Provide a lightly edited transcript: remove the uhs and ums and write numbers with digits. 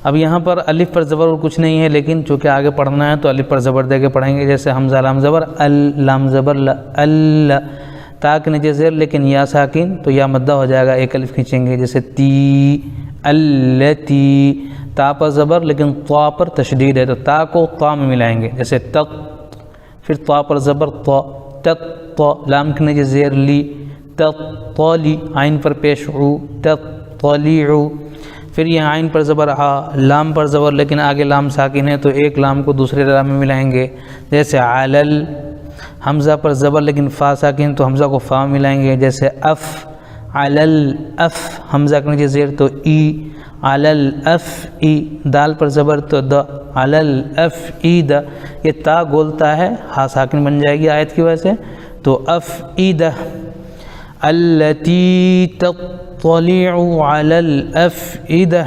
अब यहाँ पर अलिफ पर ज़बर और कुछ नहीं है, लेकिन चूँकि आगे पढ़ना है तो अलिफ पर ज़बर दे के पढ़ेंगे। जैसे हमज़ा लाम ज़बर अल, लाम ज़बर ल, अल, ता के नीचे ज़ेर लेकिन या साकिन, तो या मद्दा हो जाएगा, एक अलिफ खींचेंगे। जैसे ती, अल्लती, ता पर ज़बर लेकिन ता पर तशदीद है तो ता को ता में मिलाएंगे। जैसे तत, फिर ता पर ज़बर ता, तत, लाम के नीचे ज़ेर ली, तली, आइन पर पेश ऊ, तलीउ। फिर यहाँ आइन पर ज़बर आ, लाम पर ज़बर लेकिन आगे लाम साकिन है तो एक लाम को दूसरे लाम में मिलाएंगे। जैसे अलल, हमज़ा पर ज़बर लेकिन फ़ा साकिन तो हमज़ा को फ़ा मिलाएंगे। जैसे अफ़, अलल अफ़, हमज़ा के नीचे ज़ेर तो ई, अलल अफ़ ई, दाल पर ज़बर तो द, अलल अफ़ ई द। ये ता बोलता है, हा साकिन बन जाएगी आयत की वजह से, तो अफ़ ई द। अल्लती तत्तलिउ अलल अफ़इदा,